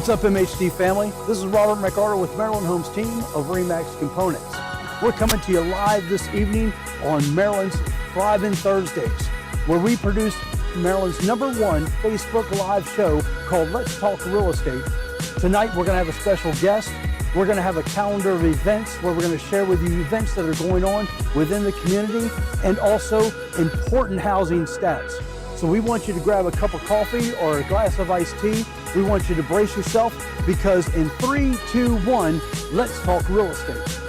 What's up, MHD family? This is Robert McArtor with Maryland Homes team of RE/MAX Components. We're coming to you live this evening on Maryland's Thriving Thursdays, where we produce Maryland's #1 Facebook Live show called Let's Talk Real Estate. Tonight, we're going to have a special guest. We're going to have a calendar of events where we're going to share with you events that are going on within the community and also important housing stats. So we want you to grab a cup of coffee or a glass of iced tea. We want you to brace yourself because in 3, 2, 1, let's talk real estate.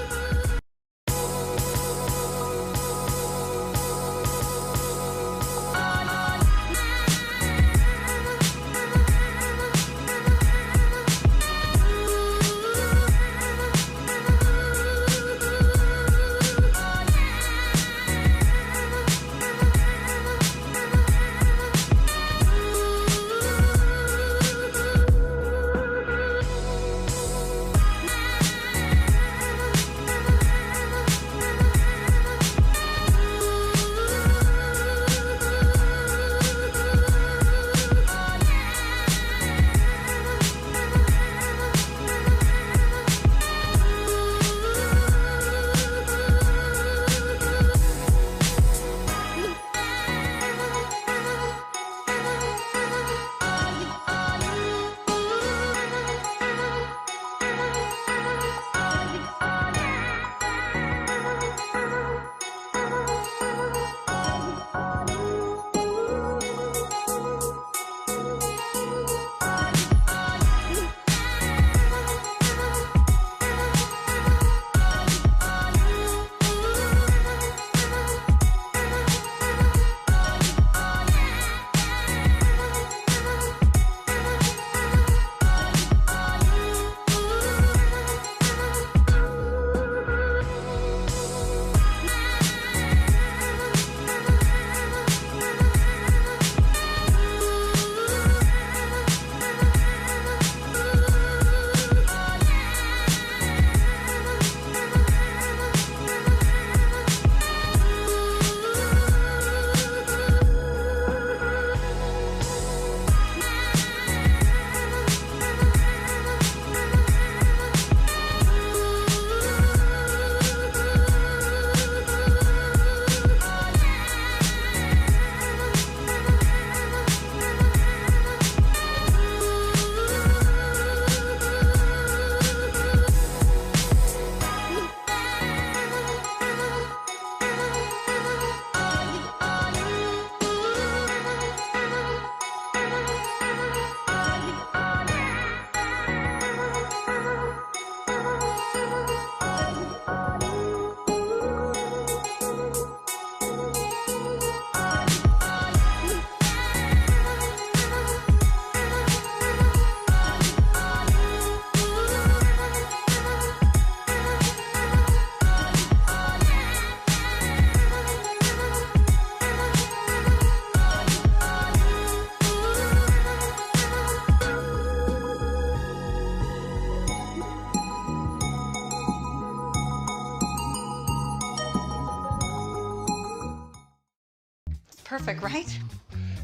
Perfect, right?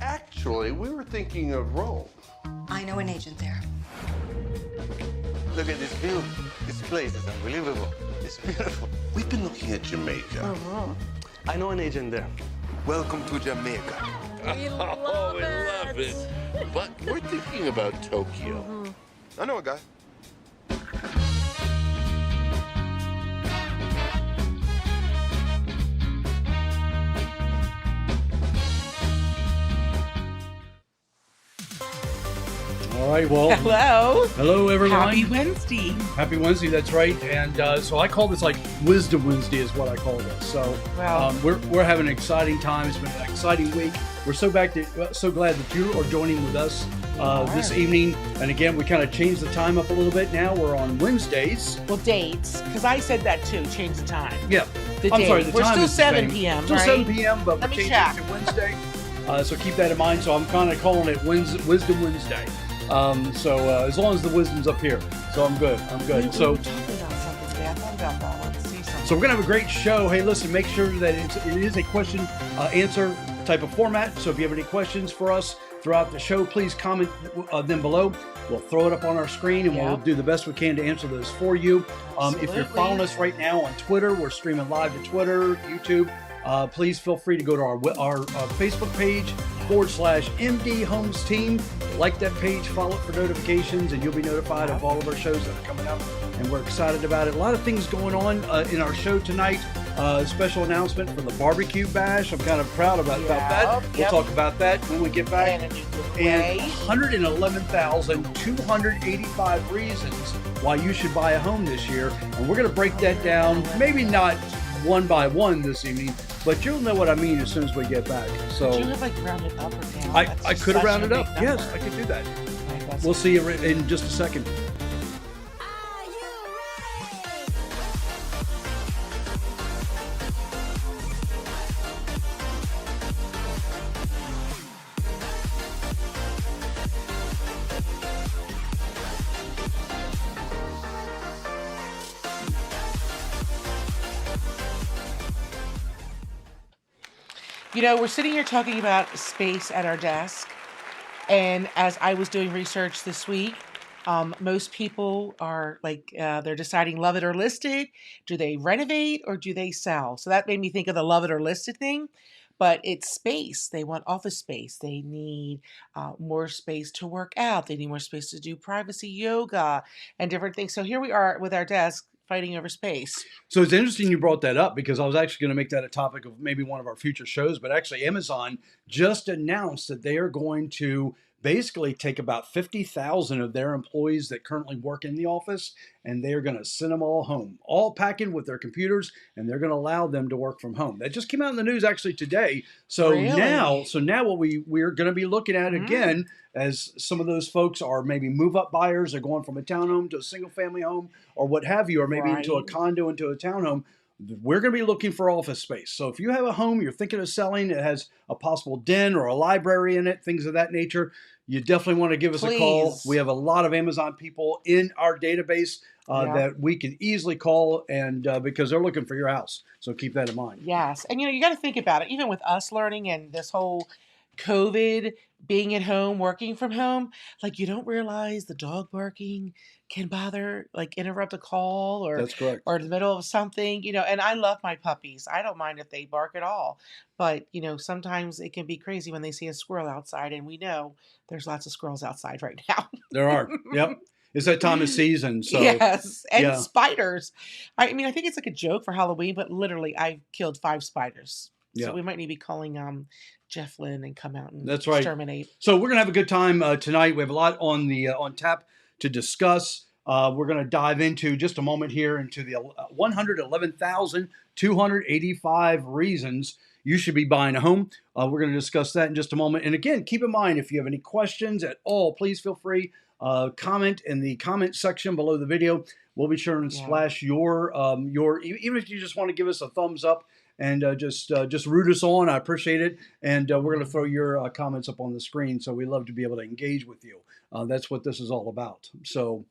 Actually, we were thinking of Rome. I know an agent there. Look at this view. This place is unbelievable. It's beautiful. We've been looking at Jamaica. I know an agent there. Welcome to Jamaica. We love it. But we're thinking about Tokyo. I know a guy. All right, well, hello everyone. Happy Wednesday. Happy Wednesday, that's right. And so I call this like Wisdom Wednesday is what I call this. So Wow. we're having an exciting time. It's been an exciting week. We're so glad that you are joining with us this evening. And again, we kind of changed the time up a little bit now. We're on Wednesdays. Well, dates, because I said that too. Change the time. Yeah. The I'm date. sorry, the We're time still is the 7 same. p.m., Still right? 7 p.m., but Let we're me changing check. it to Wednesday. So keep that in mind. So I'm kind of calling it Wisdom Wednesday. As long as the wisdom's up here, so I'm good. I'm good. We were talking about something today. I thought about that. Let's see something. So we're gonna have a great show. Hey, listen, make sure that it is a question answer type of format. So if you have any questions for us throughout the show, please comment them below. we'll throw it up on our screen, and we'll Yep. do the best we can to answer those for you. If you're Absolutely. following us right now on Twitter, we're streaming live to Twitter, YouTube. Please feel free to go to our Facebook page /MD Homes Team. Like that page, follow it for notifications, and you'll be notified of all of our shows that are coming up. And we're excited about it. A lot of things going on in our show tonight. Special announcement for the barbecue bash. I'm kind of proud about that. We'll talk about that when we get back. And 111,285 reasons why you should buy a home this year. And we're going to break that down, maybe not one by one this evening, but you'll know what I mean as soon as we get back. So Could you have like rounded up or down? I could have rounded up. Yes, I could do that. We'll see you in just a second. You know, we're sitting here talking about space at our desk. And as I was doing research this week, most people are like, they're deciding love it or list it. Do they renovate or do they sell? So that made me think of the love it or list it thing. But it's space. They want office space. They need more space to work out. They need more space to do privacy yoga and different things. So here we are with our desk fighting over space. So it's interesting you brought that up, because I was actually going to make that a topic of maybe one of our future shows. But actually, Amazon just announced that they are going to basically take about 50,000 of their employees that currently work in the office, and they're going to send them all home, all packing with their computers, and they're going to allow them to work from home. That just came out in the news actually today. So Really? now what we're going to be looking at again, as some of those folks are maybe move-up buyers, are going from a townhome to a single-family home or what have you, or maybe into a condo, into a townhome. We're going to be looking for office space. So if you have a home you're thinking of selling, it has a possible den or a library in it, things of that nature, you definitely want to give us a call. We have a lot of Amazon people in our database that we can easily call, and because they're looking for your house. So keep that in mind. Yes. And, you know, you got to think about it. Even with us learning and this whole COVID, being at home, working from home, like you don't realize the dog barking can bother, like interrupt a call or That's correct. or in the middle of something, you know, and I love my puppies. I don't mind if they bark at all. But, you know, sometimes it can be crazy when they see a squirrel outside, and we know there's lots of squirrels outside right now. There are. Yep. It's that time of season. So yes. And yeah. spiders. I mean, I think it's like a joke for Halloween, but literally I killed 5 spiders. Yeah. So we might need to be calling Jeff Lynn and come out and That's right. exterminate. So we're gonna have a good time tonight. We have a lot on tap to discuss. We're gonna dive into just a moment here into the 111,285 reasons you should be buying a home. We're gonna discuss that in just a moment. And again, keep in mind, if you have any questions at all, please feel free comment in the comment section below the video. We'll be sure to splash your even if you just want to give us a thumbs up and just root us on. I appreciate it. And we're going to throw your comments up on the screen. So we love to be able to engage with you. That's what this is all about. So,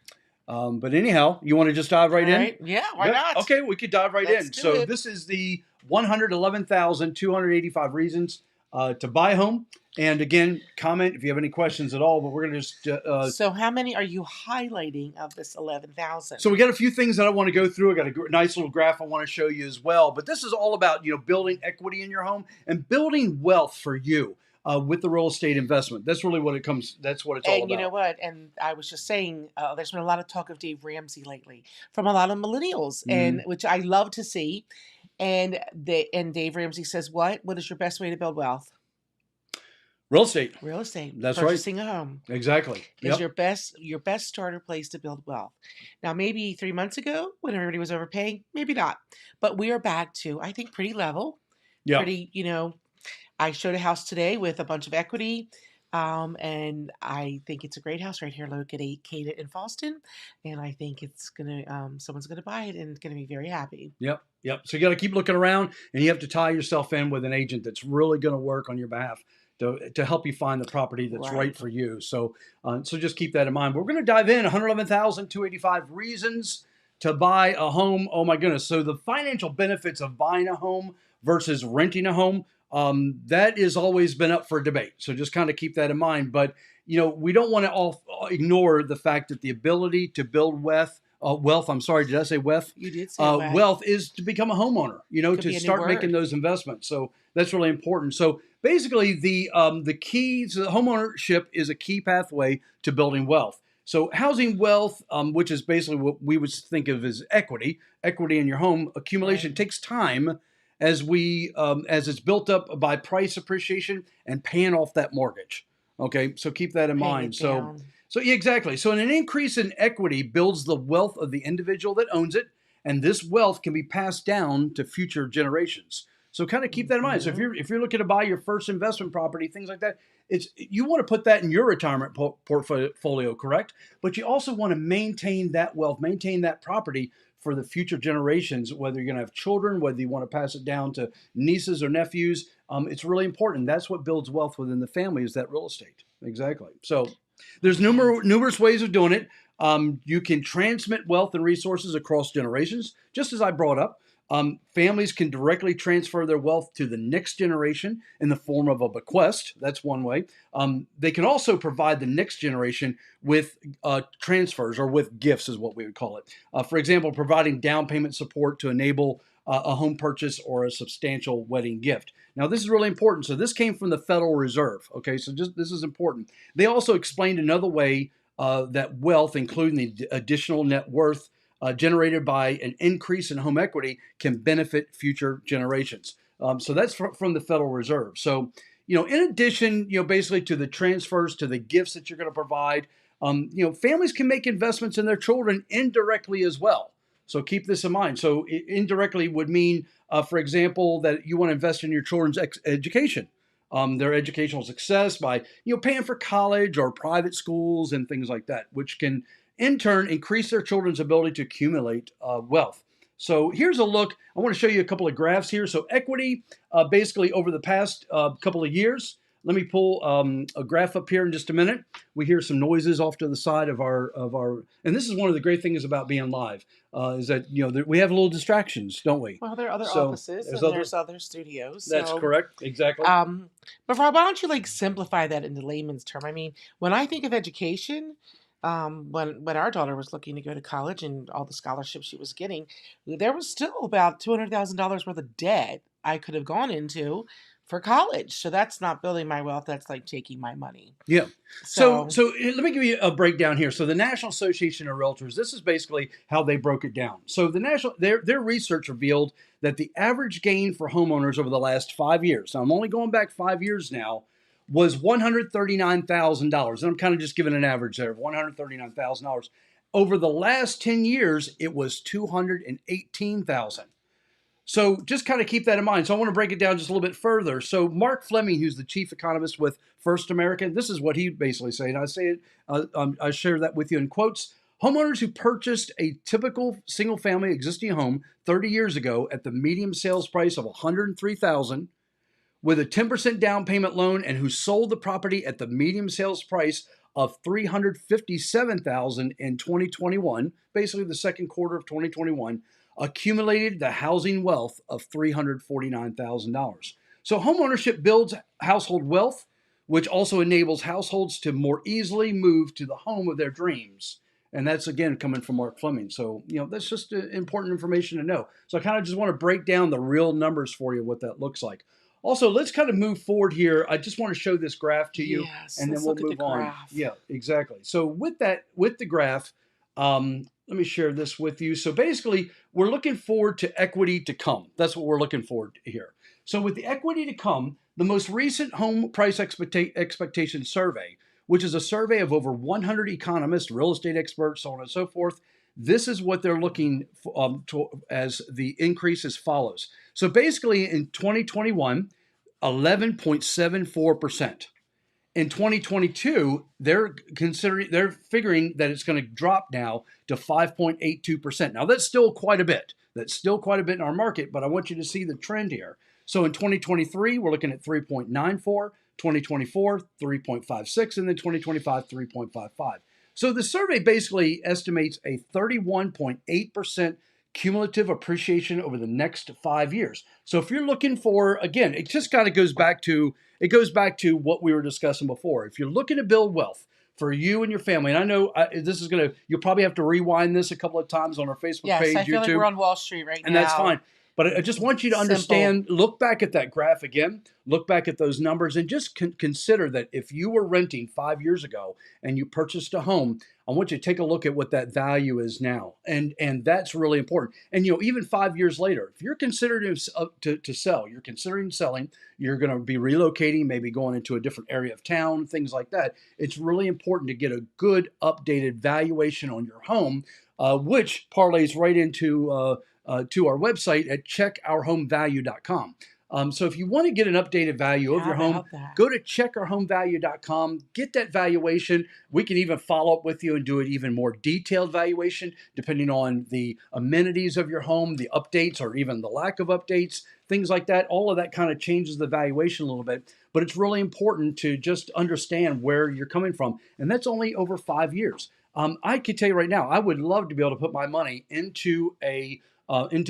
but anyhow, you want to just dive right in? Yeah, why not? Okay, we could dive right Let's in. do So it. this is the 111,285 reasons to buy a home. And again, comment if you have any questions at all, but we're going to just... So how many are you highlighting of this 11,000? So we got a few things that I want to go through. I got a nice little graph I want to show you as well. But this is all about, you know, building equity in your home and building wealth for you with the real estate investment. That's really what it comes. That's what it's all about. And you know what? And I was just saying, there's been a lot of talk of Dave Ramsey lately from a lot of millennials, and which I love to see. And Dave Ramsey says, what? What is your best way to build wealth? Real estate. Real estate. That's Purchasing a home. Exactly. Is your best starter place to build wealth. Now, maybe 3 months ago when everybody was overpaying, maybe not. But we are back to, I think, pretty level. Yeah. Pretty, you know, I showed a house today with a bunch of equity. And I think it's a great house right here located in Fallston. And I think it's going to, someone's going to buy it and going to be very happy. Yep. So you got to keep looking around, and you have to tie yourself in with an agent that's really going to work on your behalf to help you find the property that's right for you. So just keep that in mind. We're going to dive in 111,285 reasons to buy a home. Oh my goodness. So the financial benefits of buying a home versus renting a home that has always been up for debate. So just kind of keep that in mind. But, we don't want to ignore the fact that the ability to build wealth, I'm sorry, did I say wealth? You did say wealth. Wealth is to become a homeowner, Could be to a new start making word. those investments. So that's really important. So basically the keys, homeownership is a key pathway to building wealth. So housing wealth, which is basically what we would think of as equity in your home accumulation, takes time as it's built up by price appreciation and paying off that mortgage. Okay, so keep that in mind. So yeah, exactly. So an increase in equity builds the wealth of the individual that owns it, and this wealth can be passed down to future generations. So kind of keep that in mind. So if you're looking to buy your first investment property, things like that, you want to put that in your retirement portfolio, correct? But you also want to maintain that wealth, maintain that property for the future generations, whether you're going to have children, whether you want to pass it down to nieces or nephews. It's really important. That's what builds wealth within the family, is that real estate. Exactly. So there's numerous ways of doing it. You can transmit wealth and resources across generations, just as I brought up. Families can directly transfer their wealth to the next generation in the form of a bequest. That's one way. They can also provide the next generation with transfers, or with gifts is what we would call it. For example, providing down payment support to enable a home purchase or a substantial wedding gift. Now, this is really important. So this came from the Federal Reserve. Okay, so this is important. They also explained another way that wealth, including the additional net worth generated by an increase in home equity, can benefit future generations. So that's from the Federal Reserve. So, in addition, basically to the transfers, to the gifts that you're going to provide, families can make investments in their children indirectly as well. So keep this in mind. So indirectly would mean, for example, that you want to invest in your children's education, their educational success by, paying for college or private schools and things like that, which can in turn increase their children's ability to accumulate wealth. So here's a look. I want to show you a couple of graphs here. So equity, basically over the past couple of years. Let me pull a graph up here in just a minute. We hear some noises off to the side of our, and this is one of the great things about being live, is that we have little distractions, don't we? Well, there are other offices and there's other studios. That's correct, exactly. But Rob, why don't you simplify that into layman's term? I mean, when I think of education, when our daughter was looking to go to college and all the scholarships she was getting, there was still about $200,000 worth of debt I could have gone into for college. So that's not building my wealth. That's like taking my money. Yeah. So let me give you a breakdown here. So the National Association of Realtors, this is basically how they broke it down. So their research revealed that the average gain for homeowners over the last 5 years, now I'm only going back 5 years now, was $139,000. And I'm kind of just giving an average there of $139,000. Over the last 10 years, it was $218,000. So just kind of keep that in mind. So I want to break it down just a little bit further. So Mark Fleming, who's the chief economist with First American, this is what he basically said. I say it, I share that with you in quotes. Homeowners who purchased a typical single-family existing home 30 years ago at the median sales price of $103,000 with a 10% down payment loan, and who sold the property at the median sales price of $357,000 in 2021, basically the second quarter of 2021, accumulated the housing wealth of $349,000. So homeownership builds household wealth, which also enables households to more easily move to the home of their dreams. And that's, again, coming from Mark Fleming. So, that's just important information to know. So I kind of just want to break down the real numbers for you, what that looks like. Also, let's kind of move forward here. I just want to show this graph to you, and then we'll move on. Yeah, exactly. So with the graph, let me share this with you. So basically, we're looking forward to equity to come. That's what we're looking forward to here. So with the equity to come, the most recent home price expectation survey, which is a survey of over 100 economists, real estate experts, so on and so forth, this is what they're looking for, as the increase as follows. So basically in 2021, 11.74%. In 2022, they're figuring that it's going to drop now to 5.82%. Now that's still quite a bit. That's still quite a bit in our market, but I want you to see the trend here. So in 2023, we're looking at 3.94, 2024, 3.56, and then 2025, 3.55. So the survey basically estimates a 31.8% cumulative appreciation over the next 5 years. So if you're looking for, again, it just kind of goes back to what we were discussing before. If you're looking to build wealth for you and your family, and I know this is going to, you'll probably have to rewind this a couple of times on our Facebook page, I feel YouTube. like we're on Wall Street right now. And that's fine. But I just want you to understand, look back at that graph again, look back at those numbers, and just consider that if you were renting 5 years ago and you purchased a home, I want you to take a look at what that value is now. And that's really important. And, even 5 years later, if you're considering to sell, you're considering selling, you're going to be relocating, maybe going into a different area of town, things like that. It's really important to get a good updated valuation on your home, which parlays right into to our website at checkourhomevalue.com. So if you want to get an updated value of your home, go to checkourhomevalue.com, get that valuation. We can even follow up with you and do an even more detailed valuation depending on the amenities of your home, the updates or even the lack of updates, things like that. All of that kind of changes the valuation a little bit, but it's really important to just understand where you're coming from. And that's only over 5 years. I can tell you right now, I would love to be able to put my money into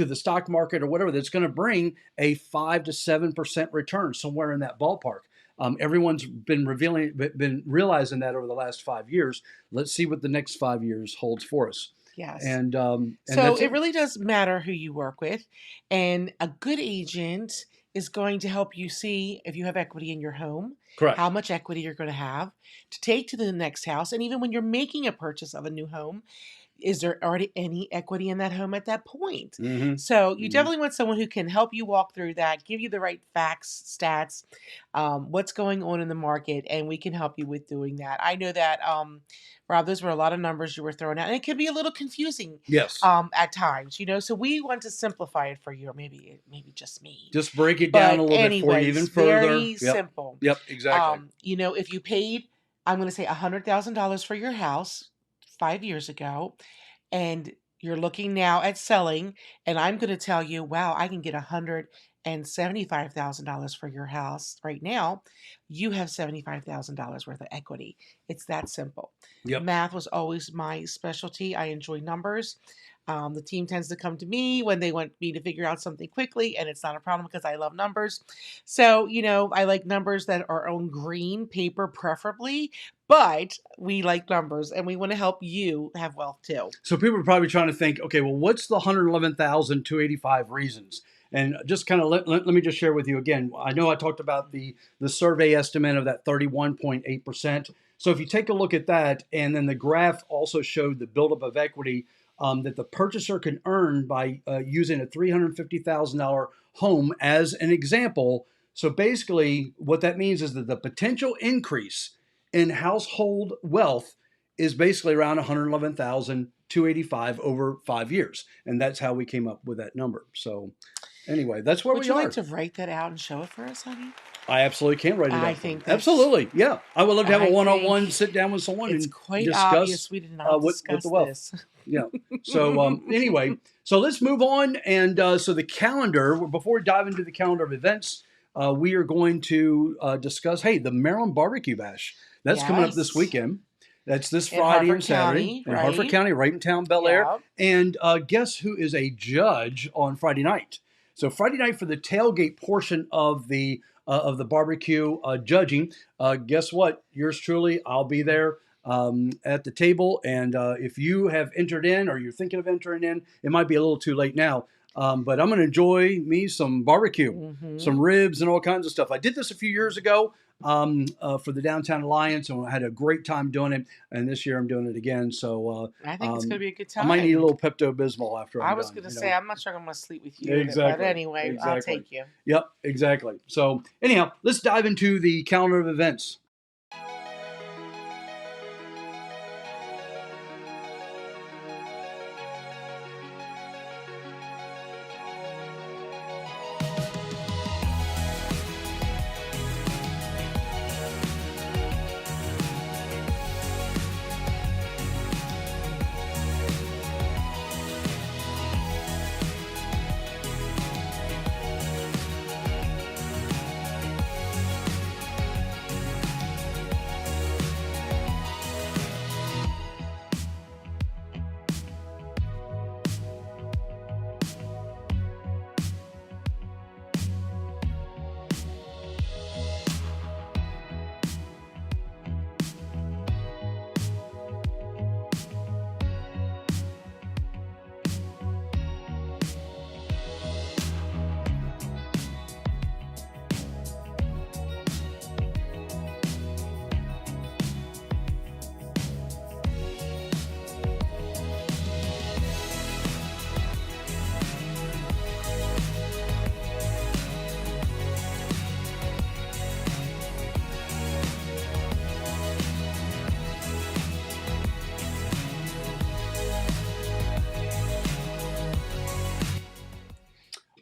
the stock market or whatever that's going to bring a 5 to 7% return, somewhere in that ballpark. Everyone's been realizing that over the last 5 years. Let's see what the next 5 years holds for us. Yes. And so it really does matter who you work with, and a good agent is going to help you see if you have equity in your home, correct, how much equity you're going to have to take to the next house, and even when you're making a purchase of a new home, is there already any equity in that home at that point? Mm-hmm. So you definitely want someone who can help you walk through that, give you the right facts, stats, what's going on in the market, and we can help you with doing that. I know that, Rob, those were a lot of numbers you were throwing out, and it can be a little confusing at times, so we want to simplify it for you, or maybe just me. Just break it down a little bit for you even further. Very simple. Yep, exactly. If you paid, I'm going to say $100,000 for your house 5 years ago, and you're looking now at selling, and I'm going to tell you, wow, I can get $175,000 for your house right now, you have $75,000 worth of equity. It's that simple. Yep. Math was always my specialty. I enjoy numbers. The team tends to come to me when they want me to figure out something quickly, and it's not a problem because I love numbers. So, I like numbers that are on green paper preferably, but we like numbers, and we want to help you have wealth too. So people are probably trying to think, okay, well, what's the 111,285 reasons? And just kind of let me just share with you again. I know I talked about the survey estimate of that 31.8%. So if you take a look at that, and then the graph also showed the buildup of equity that the purchaser can earn by using a $350,000 home as an example. So basically what that means is that the potential increase in household wealth is basically around 111,285 over 5 years. And that's how we came up with that number. So anyway, that's where we are. Would you like to write that out and show it for us, honey? I absolutely can write it out. I think absolutely, yeah. I would love to have a one-on-one sit down with someone and quite discuss obvious we did not discuss with the wealth. This. Yeah. So anyway, so let's move on. And so the calendar, before we dive into the calendar of events, we are going to discuss, the Maryland Barbecue Bash. That's coming up this weekend. That's this Friday and Saturday in Harford County, right in town, Bel Air. And guess who is a judge on Friday night? So Friday night for the tailgate portion of the barbecue judging. Guess what? Yours truly, I'll be there at the table. And if you have entered in or you're thinking of entering in, it might be a little too late now. But I'm going to enjoy me some barbecue, some ribs and all kinds of stuff. I did this a few years ago for the Downtown Alliance, and I had a great time doing it. And this year I'm doing it again. So I think it's going to be a good time. I might need a little Pepto-Bismol after I'm done. I was going to say, I'm not sure I'm going to sleep with you. Exactly. But anyway, I'll take you. Yep, exactly. So anyhow, let's dive into the calendar of events.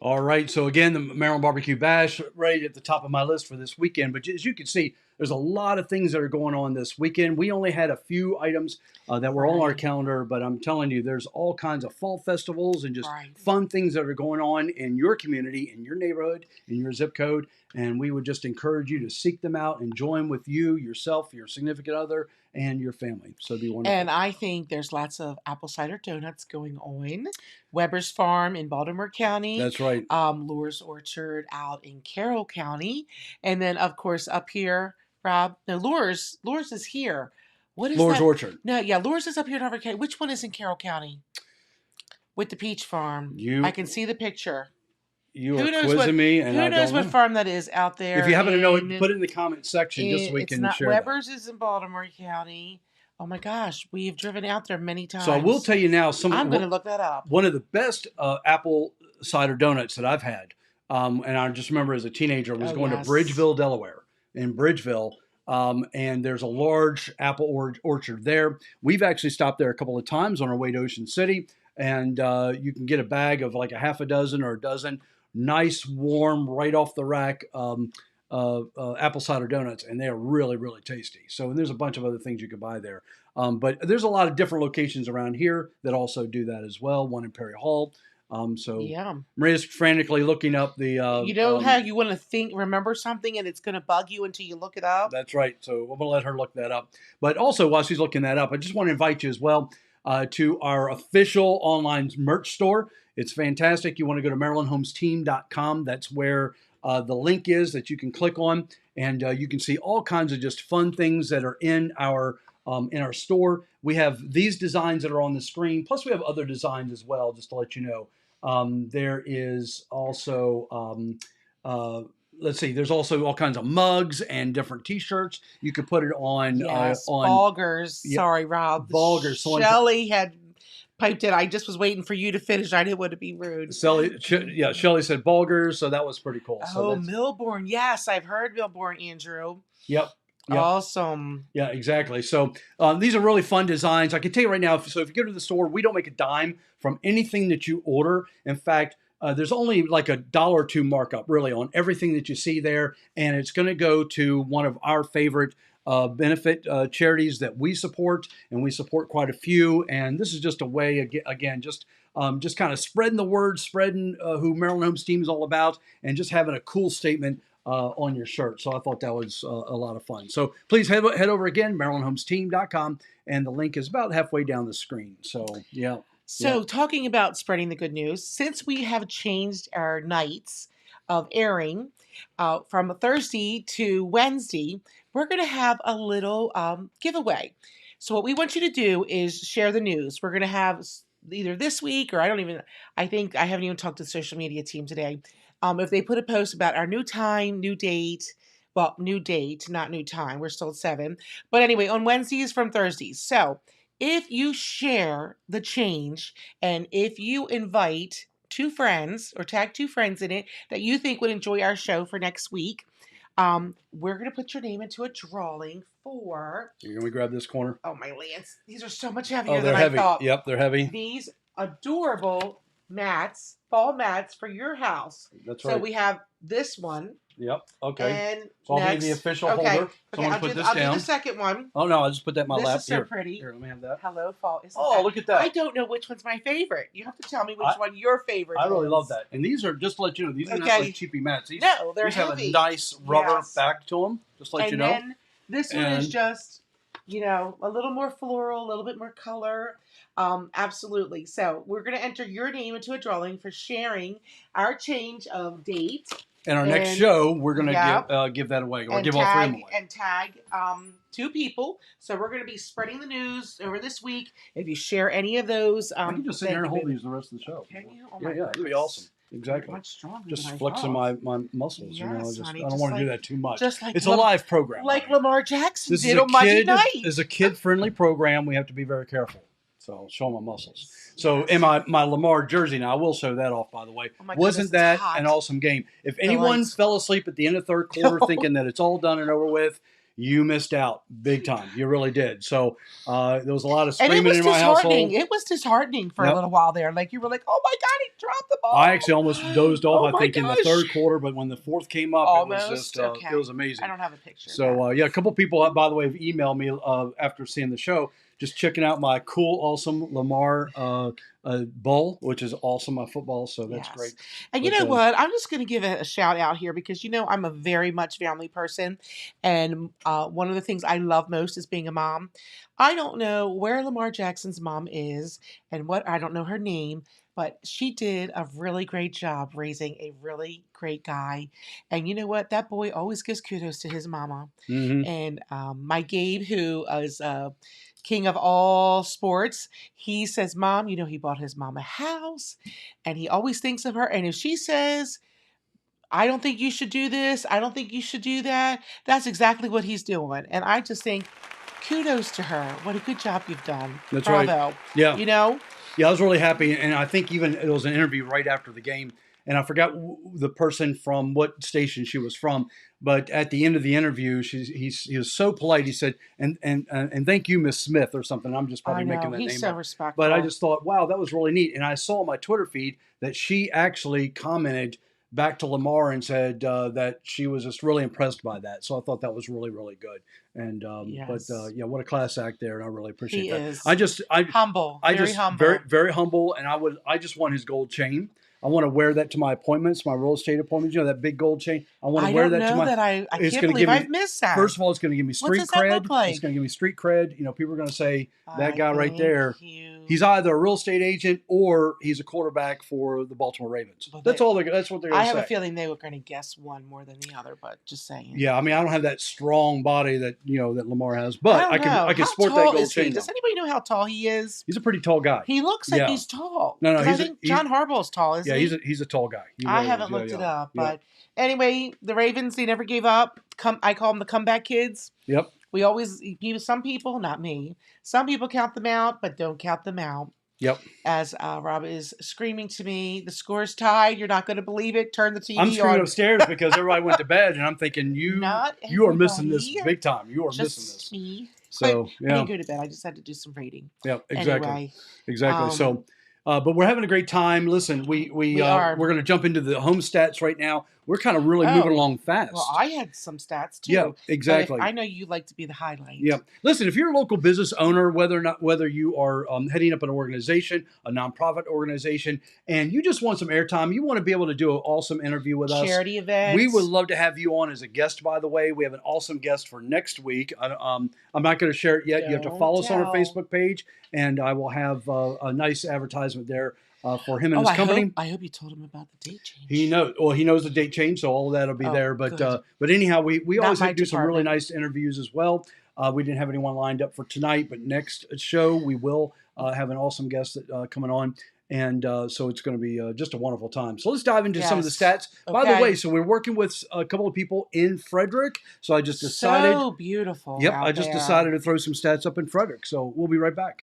All right. So again, the Maryland Barbecue Bash right at the top of my list for this weekend. But as you can see, there's a lot of things that are going on this weekend. We only had a few items that were on our calendar, but I'm telling you, there's all kinds of fall festivals and just fun things that are going on in your community, in your neighborhood, in your zip code. And we would just encourage you to seek them out and join with you, yourself, your significant other, and your family. So it'd be wonderful. And I think there's lots of apple cider donuts going on. Weber's Farm in Baltimore County. That's right. Lohr's Orchard out in Carroll County. And then, of course, up here, Rob. No, Lohr's is here. What is Lohr's that? Orchard. No, yeah, Lohr's is up here in Harvard County. Which one is in Carroll County? With the peach farm. I can see the picture. You are quizzing me, and who knows what farm that is out there? If you happen to know it, put it in the comment section just so we can share Weber's is in Baltimore County. Oh my gosh, we've driven out there many times. So I will tell you now, I'm going to look that up. One of the best apple cider donuts that I've had, and I just remember as a teenager, was going to Bridgeville, Delaware. In Bridgeville, and there's a large apple orchard there. We've actually stopped there a couple of times on our way to Ocean City, and you can get a bag of like a half a dozen or a dozen nice, warm, right off the rack apple cider donuts, and they are really, really tasty. So there's a bunch of other things you could buy there. But there's a lot of different locations around here that also do that as well. One in Perry Hall. Maria's frantically looking up the... you know how you want to remember something and it's going to bug you until you look it up? That's right. So I'm going to let her look that up. But also, while she's looking that up, I just want to invite you as well to our official online merch store. It's fantastic. You want to go to MarylandHomesTeam.com. That's where the link is that you can click on, and you can see all kinds of just fun things that are in our store. We have these designs that are on the screen, plus we have other designs as well, just to let you know. There is also, let's see, there's also all kinds of mugs and different T-shirts. You could put it on. Bulgars. Yeah, sorry, Rob. Bulgars. Shelley had piped in. I just was waiting for you to finish. I didn't want to be rude. Shelley said Bulgars, so that was pretty cool. Oh, Milbourne. Yes, I've heard Milbourne, Andrew. Yep. Awesome. Yeah, exactly. So these are really fun designs. I can tell you right now, if you go to the store, we don't make a dime from anything that you order. In fact, there's only like $1 or $2 markup really on everything that you see there. And it's going to go to one of our favorite benefit charities that we support, and we support quite a few. And this is just a way, again, just kind of spreading the word, spreading who Maryland Homes Team is all about, and just having a cool statement on your shirt. So I thought that was a lot of fun. So please head over again, MarylandHomesTeam.com, and the link is about halfway down the screen. So, yeah. So talking about spreading the good news, since we have changed our nights of airing from Thursday to Wednesday, we're going to have a little giveaway. So what we want you to do is share the news. We're going to have either this week or I haven't even talked to the social media team today. If they put a post about our new time, new date, well, new date, not new time. We're still at 7. But anyway, on Wednesdays from Thursdays. So if you share the change and if you invite 2 friends or tag 2 friends in it that you think would enjoy our show for next week, we're going to put your name into a drawing for... Can we grab this corner? Oh, my Lance. These are so much heavier than I thought. Yep, they're heavy. These adorable mats, fall mats for your house. That's right. So we have this one. Yep. Okay. And so I'll be the official holder. I'll do the second one. Oh no, I'll just put that in my lap. This is so pretty. Here, let me have that. Hello, fall. Look at that. I don't know which one's my favorite. You have to tell me which one your favorite is. I really love that. And these are, just to let you know, these are not like cheapy mats. These, no, they're these heavy. have a nice rubber back to them. Just to let you know. And then this one is just, a little more floral, a little bit more color. Absolutely. So we're going to enter your name into a drawing for sharing our change of date. And our next show, we're going to give that away, or give all 3 of them away. And tag 2 people. So we're going to be spreading the news over this week. If you share any of those, I can just sit here and hold these the rest of the show. Can you? Oh yeah, it'd be awesome. Exactly. Much stronger just than flexing my muscles. Yes, I don't want to do that too much. Just like it's a live program. Like Lamar Jackson did on Monday night. This is a kid-friendly program. We have to be very careful. So show my muscles. So in my Lamar jersey now, I will show that off, by the way. Wasn't that an awesome game? If anyone fell asleep at the end of third quarter thinking that it's all done and over with, you missed out big time. You really did. So there was a lot of And screaming in my household. It was disheartening for a little while there. Like you were like, "Oh my God, he dropped the ball." I actually almost dozed off. Oh I think in the third quarter, but when the fourth came up, it was just it was amazing. I don't have a picture. So yeah, a couple people, by the way, have emailed me after seeing the show, just checking out my cool, awesome Lamar bowl, which is awesome, my football. So that's great. And you know what? I'm just going to give a shout out here because I'm a very much family person, and one of the things I love most is being a mom. I don't know where Lamar Jackson's mom is, and I don't know her name. But she did a really great job raising a really great guy. And you know what? That boy always gives kudos to his mama. Mm-hmm. And my Gabe, who is king of all sports, he says, Mom, he bought his mom a house. And he always thinks of her. And if she says, I don't think you should do this, I don't think you should do that, that's exactly what he's doing. And I just think, kudos to her. What a good job you've done. That's Bravo. right. Yeah. Yeah, I was really happy, and I think even it was an interview right after the game, and I forgot the person from what station she was from, but at the end of the interview, he was so polite. He said, "And thank you, Miss Smith," or something. I'm just probably making that name up. He's so respectful. But I just thought, wow, that was really neat. And I saw on my Twitter feed that she actually commented back to Lamar and said that she was just really impressed by that. So I thought that was really, really good. And but yeah, what a class act there, and I really appreciate that. Is. Humble. Very, very humble, and I just want his gold chain. I want to wear that to my appointments, my real estate appointments. That big gold chain. I want to wear that to my. I can't believe I've missed that. First of all, it's going to give me street cred. It's going to give me street cred. People are going to say that guy right there. He's either a real estate agent or he's a quarterback for the Baltimore Ravens. Well, that's what they're going to say. I have a feeling they were going to guess one more than the other, but just saying. Yeah, I mean, I don't have that strong body that that Lamar has, but I can sport that gold chain. Does anybody know how tall he is? He's a pretty tall guy. He looks like he's tall. No, I think John Harbaugh's tall, isn't he? Yeah, he's a tall guy. I haven't looked it up, but anyway, the Ravens, they never gave up. I call them the comeback kids. Yep. We always, some people, not me, some people count them out, but don't count them out. Yep. As Rob is screaming to me, the score's tied. You're not going to believe it. Turn the TV on. I'm screaming upstairs because everybody went to bed, and I'm thinking you are missing this big time. You are missing this. Me. So I didn't go to bed. I just had to do some reading. Yep. Exactly. Anyway, exactly. So. But we're having a great time. Listen, we're going to jump into the home stats right now. We're kind of really moving along fast. Well, I had some stats too. Yeah, exactly. I know you like to be the highlight. Yeah. Listen, if you're a local business owner, whether you are heading up an organization, a nonprofit organization, and you just want some airtime, you want to be able to do an awesome interview with us. Charity events. We would love to have you on as a guest, by the way. We have an awesome guest for next week. I'm not going to share it yet. You have to follow us on our Facebook page, and I will have a nice advertisement there. For him and his company. I hope you told him about the date change. He knows. Well, he knows the date change, so all of that'll be there. But anyhow, we always do some really nice interviews as well. We didn't have anyone lined up for tonight, but next show we will have an awesome guest coming on, and so it's going to be just a wonderful time. So let's dive into some of the stats. Okay. By the way, so we're working with a couple of people in Frederick. So I just decided. So beautiful. Yep, I just decided to throw some stats up in Frederick. So we'll be right back.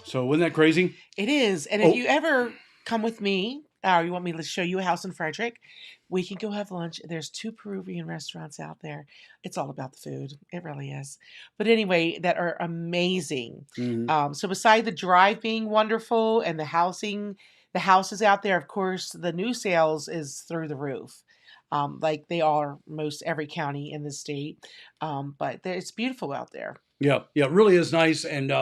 So wasn't that crazy? It is. And if you ever come with me, or you want me to show you a house in Frederick, we can go have lunch. There's 2 Peruvian restaurants out there. It's all about the food. It really is. But anyway, that are amazing. Mm-hmm. So beside the drive being wonderful and the houses out there, of course, the new sales is through the roof. Like they are most every county in the state. But it's beautiful out there. Yeah, it really is nice. And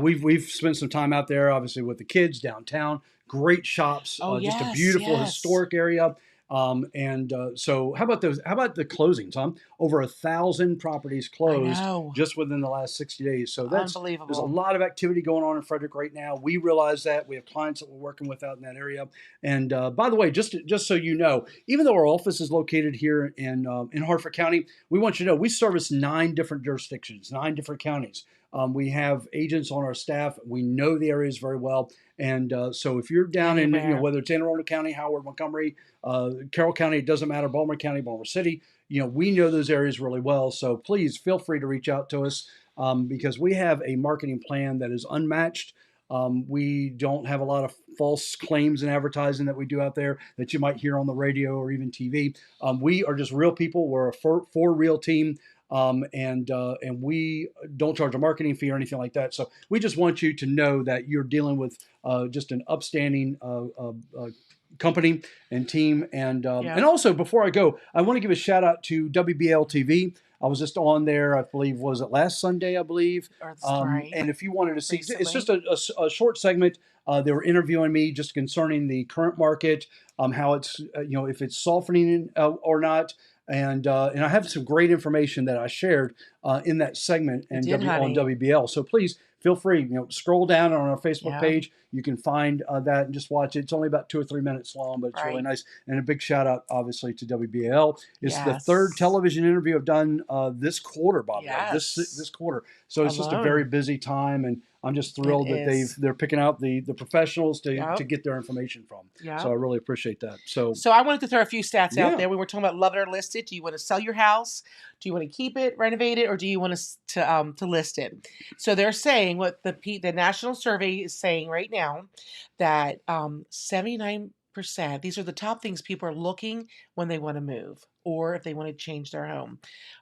we've spent some time out there, obviously, with the kids downtown. Great shops, just a beautiful historic area. So how about those? How about the closings? Over 1,000 properties closed just within the last 60 days. So that's unbelievable. There's a lot of activity going on in Frederick right now. We realize that. We have clients that we're working with out in that area. And by the way, just so you know, even though our office is located here in Hartford County, we want you to know we service 9 different jurisdictions, 9 different counties. We have agents on our staff. We know the areas very well. And so if you're down in, whether it's Anne Arundel County, Howard, Montgomery, Carroll County, it doesn't matter, Baltimore County, Baltimore City, we know those areas really well. So please feel free to reach out to us because we have a marketing plan that is unmatched. We don't have a lot of false claims and advertising that we do out there that you might hear on the radio or even TV. We are just real people. We're a for real team. And we don't charge a marketing fee or anything like that. So we just want you to know that you're dealing with just an upstanding company and team. And also, before I go, I want to give a shout out to WBL TV. I was just on there, I believe, was it last Sunday, I believe? Right. And if you wanted to see, Recently. it's just a short segment. They were interviewing me just concerning the current market, how it's, if it's softening or not. And I have some great information that I shared in that segment on WBL. So please feel free, scroll down on our Facebook page. You can find that and just watch it. It's only about 2 or 3 minutes long, but it's really nice. And a big shout out, obviously, to WBL. It's the third television interview I've done this quarter, by the way, this quarter. So it's just a very busy time, and I'm just thrilled that they're picking out the professionals to get their information from. So I really appreciate that. So I wanted to throw a few stats out there. We were talking about love it or list it. Do you want to sell your house? Do you want to keep it, renovate it, or do you want to list it? So they're saying what the national survey is saying right now, that 79%, these are the top things people are looking when they want to move or if they want to change their home.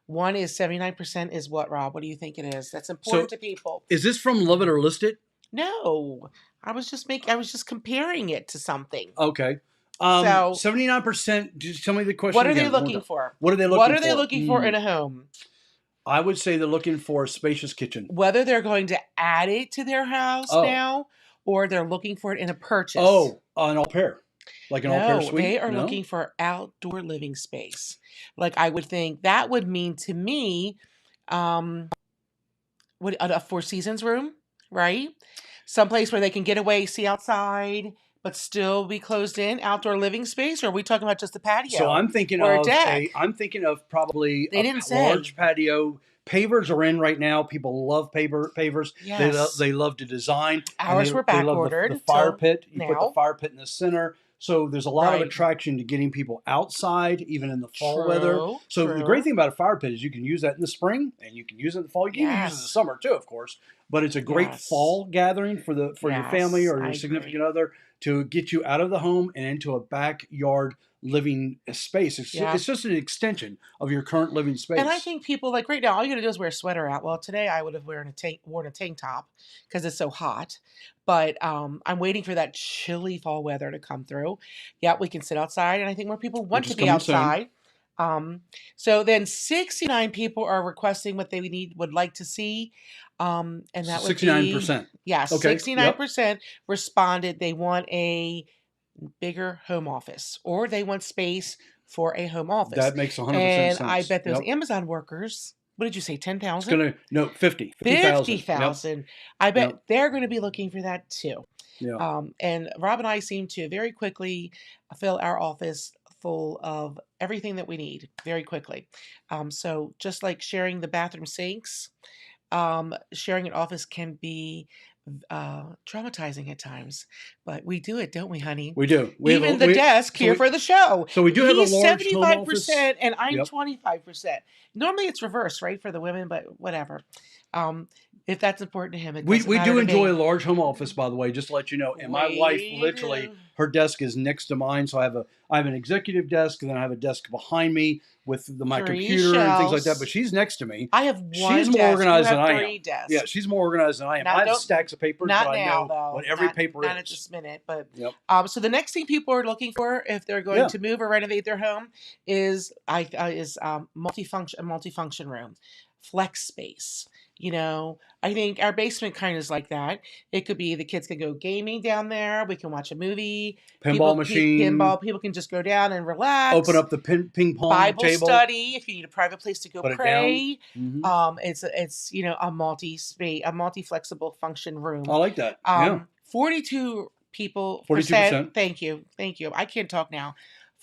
One is 79% is what, Rob? What do you think it is? That's important to people. Is this from Love It or List It? No, I was just comparing it to something. Okay. So 79%. Just tell me the question. What are they looking for? What are they looking for in a home? I would say they're looking for a spacious kitchen. Whether they're going to add it to their house now, or they're looking for it in a purchase. Oh, an all pair. Like an all pair suite? They are looking for outdoor living space. Like I would think that would mean to me, a Four Seasons room, right? Someplace where they can get away, see outside, but still be closed in, outdoor living space. Or are we talking about just a patio? So I'm thinking of probably a large patio. Pavers are in right now. People love pavers. Yes. They love to design. Ours were back ordered. The fire pit. You put the fire pit in the center. So there's a lot of attraction to getting people outside, even in the fall weather. So the great thing about a fire pit is you can use that in the spring and you can use it in the fall. You can even use it in the summer too, of course. But it's a great fall gathering for your family or your significant other to get you out of the home and into a backyard living space. It's just an extension of your current living space. And I think people, like right now, all you gotta do is wear a sweater out. Well, today I would have worn a tank top because it's so hot. But I'm waiting for that chilly fall weather to come through. Yeah, we can sit outside, and I think more people want to be outside. So then 69 people are requesting what they would like to see. And that would 69%. Yes, okay. 69% responded they want a bigger home office, or they want space for a home office. That makes 100% sense. And I bet those Amazon workers, what did you say, 10,000? It's gonna 50,000. I bet they're going to be looking for that too. Yeah. And Rob and I seem to very quickly fill our office full of everything that we need very quickly. So just like sharing the bathroom sinks, sharing an office can be traumatizing at times, but we do it, don't we, honey? We do. Even the desk here for the show. So we do have a large 75% and I'm 25%. Normally it's reversed, right, for the women, but whatever. If that's important to him, we do enjoy a large home office, by the way, just to let you know. And my wife, literally, her desk is next to mine. So I have an executive desk, and then I have a desk behind me with my computer and things like that. But she's next to me. I have one. She's more organized than I am. Desks. Yeah, she's more organized than I am. I have stacks of papers, but I know what every paper is. Not at this minute, but so the next thing people are looking for if they're going to move or renovate their home is multifunction room, flex space. You know, I think our basement kind of is like that. It could be the kids can go gaming down there. We can watch a movie. Pinball machine. People can just go down and relax. Open up the ping pong Bible table. study if you need a private place to go pray. Mm-hmm. It's a multi-flexible function room. I like that. 42 people. 42%. Thank you. I can't talk now.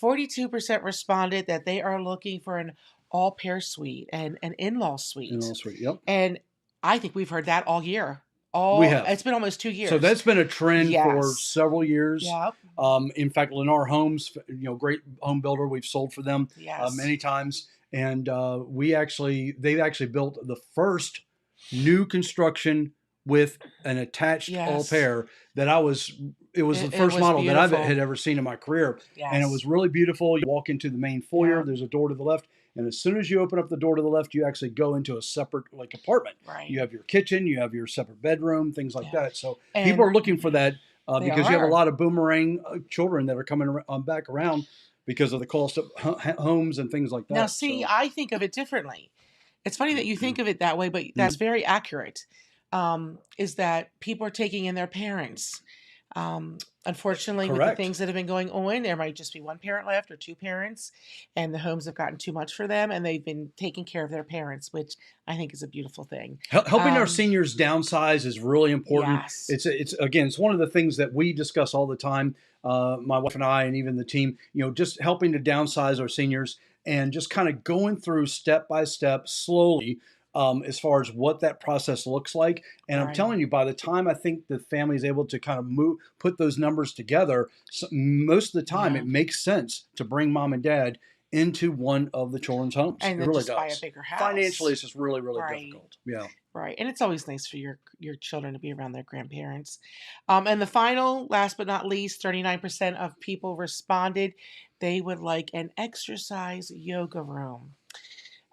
42% responded that they are looking for an all-pair suite and an in-law suite. In-law suite, yep. And I think we've heard that all year. We have. It's been almost 2 years. So that's been a trend for Yes. several years. Yep. In fact, Lennar Homes, great home builder, we've sold for them Yes. many times, and they've actually built the first new construction with an attached Yes. all pair that it was the first was model that I beautiful. had ever seen in my career. Yes. And it was really beautiful. You walk into the main foyer, Yeah. there's a door to the left, and as soon as you open up the door to the left, you actually go into a separate apartment. Right. You have your kitchen, you have your separate bedroom, things like Yeah. that. So And people are looking for that they because you have a are. lot of boomerang children that are coming back around because of the cost of homes and things like that. Now, see, So, I think of it differently. It's funny that you think of it that way, but that's very accurate. Is that people are taking in their parents. Unfortunately, with the Correct. things that have been going on, there might just be one parent left or two parents, and the homes have gotten too much for them, and they've been taking care of their parents, which I think is a beautiful thing. helping our seniors downsize is really important. Yes. It's one of the things that we discuss all the time. My wife and I, and even the team, just helping to downsize our seniors and just kind of going through step by step, slowly, as far as what that process looks like. And I'm Right. telling you, by the time I think the family is able to kind of put those numbers together, most of the time Yeah. it makes sense to bring mom and dad into one of the children's homes. And it then really just buy a does. bigger house. Financially, it's just really, really Right. difficult. Yeah. Right. And it's always nice for your children to be around their grandparents. And the final, last but not least, 39% of people responded they would like an exercise yoga room.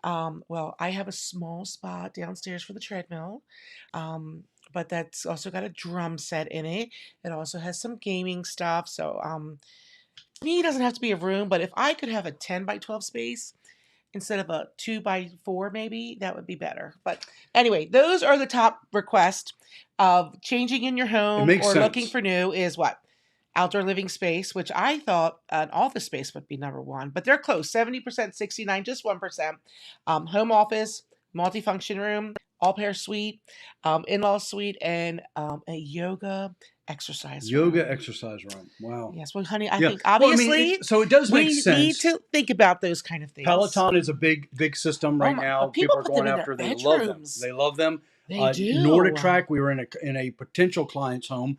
Well, I have a small spot downstairs for the treadmill, but that's also got a drum set in it. It also has some gaming stuff. So, to me, it doesn't have to be a room, but if I could have a 10 by 12 space instead of a 2 by 4, maybe that would be better. But anyway, those are the top requests of changing in your home makes or sense. looking for new is what? Outdoor living space, which I thought an office space would be number one, but they're close. 70%, 69, just 1%. Home office, multifunction room, all pair suite, in-law suite, and a yoga exercise room. Yoga exercise room. Wow. Yes, well, honey, I Yeah. think Well, I mean, obviously so it does make we sense. need to think about those kind of things. Peloton is a big system right now. people People are put them going in after. their They love them. bedrooms. They love them. They do. NordiTrack. We were in a potential client's home,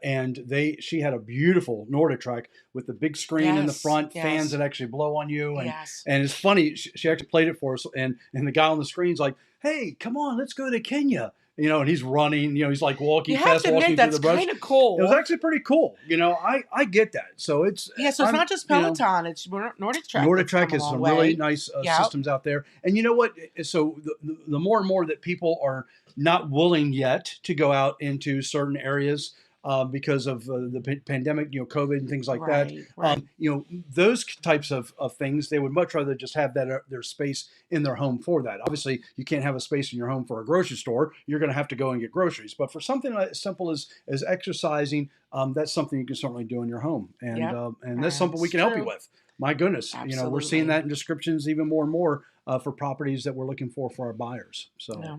and she had a beautiful NordiTrack with the big screen in the Yes, front, yes. fans that actually blow on you, and Yes. and it's funny. She actually played it for us, and the guy on the screen's like, "Hey, come on, let's go to Kenya." And he's running. He's like walking You have fast, to walking admit through that's the brush. kind of cool. It was actually pretty cool. I get that. So it's Yeah, so it's I'm- not just Peloton; it's NordiTrack. NordiTrack has some really nice Yep. systems out there. And you know what? So the more and more that people are not willing yet to go out into certain areas because of the pandemic, COVID and things like that. Right. Those types of things, they would much rather just have their space in their home for that. Obviously, you can't have a space in your home for a grocery store. You're going to have to go and get groceries. But for something as simple as exercising, that's something you can certainly do in your home. And Yep. and that's something we That's can help you true. with. My goodness, we're seeing Absolutely. that in descriptions even more and more for properties that we're looking for our buyers. So, Yeah.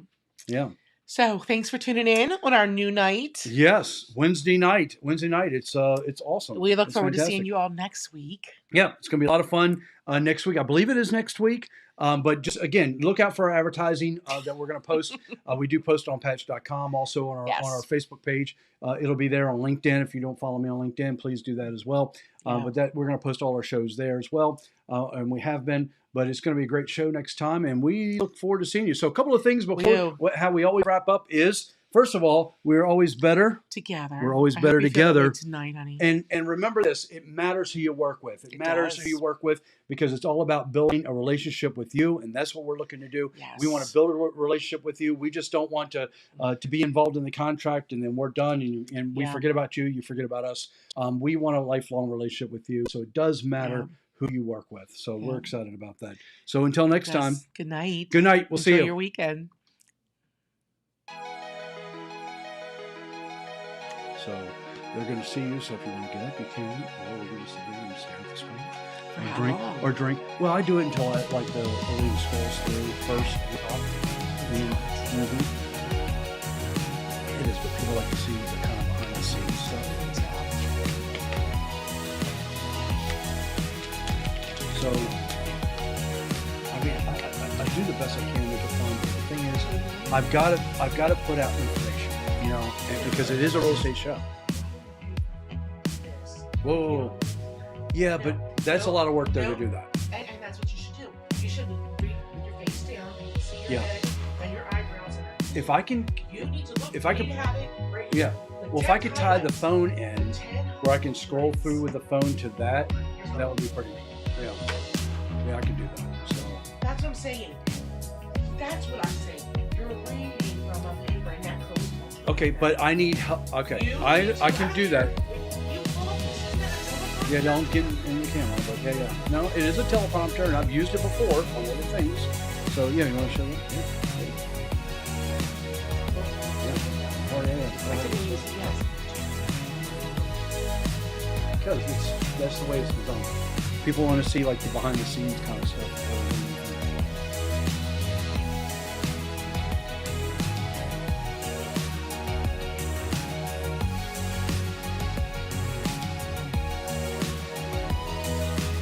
yeah. So thanks for tuning in on our new night. Yes, Wednesday night. It's awesome. We look It's forward to fantastic. seeing you all next week. Yeah, it's going to be a lot of fun next week. I believe it is next week. But just, again, look out for our advertising that we're going to post. We do post on patch.com, also on Yes. our Facebook page. It'll be there on LinkedIn. If you don't follow me on LinkedIn, please do that as well. Yeah. But we're going to post all our shows there as well. And we have been. But it's going to be a great show next time. And we look forward to seeing you. So a couple of things before how we always wrap up is, first of all, we're always better Together. We're always I better hope you feel that way together. tonight, honey. And remember this, it matters who you work with. It matters does. who you work with because it's all about building a relationship with you, and that's what we're looking to do. Yes. We want to build a relationship with you. We just don't want to be involved in the contract and then we're done and we Yeah. forget about you, you forget about us. We want a lifelong relationship with you, so it does matter who you work with. So we're excited about that. So until next time, Yes. Good night. good night. We'll see Enjoy you. your weekend. So they're going to see you. So if you want to get up, you can. Or we're going to sit there and stare at the screen. For Or how drink. long? Or drink. Well, I do it until the leaf scrolls through first. It is, but people like to see the kind of behind the scenes stuff. So, I mean, I do the best I can with the fun. But the thing is, I've got to put out information, you know, and because it is a real estate show. Whoa. Yeah, but that's a lot of work there to do that. And that's what you should do. You should read with your face down. You can see your head and your eyebrows. And If I can, you need to look. if I you could, have it right yeah. here. Well, if I could tie the phone in, 10 where I can scroll through with the phone to that would be pretty. Yeah. Yeah, I can do that. So. That's what I'm saying. That's what I'm saying. You're reading from a paper and that goes. Okay, but I need help. Okay, I can do that. You pull up this and that. Yeah, don't get in the camera, but yeah. No, it is a teleprompter, and I've used it before on other things. So yeah, you want to show that? Yeah. Oh yeah. Yes. Because that's the way it's designed. People want to see like the behind the scenes kind of stuff.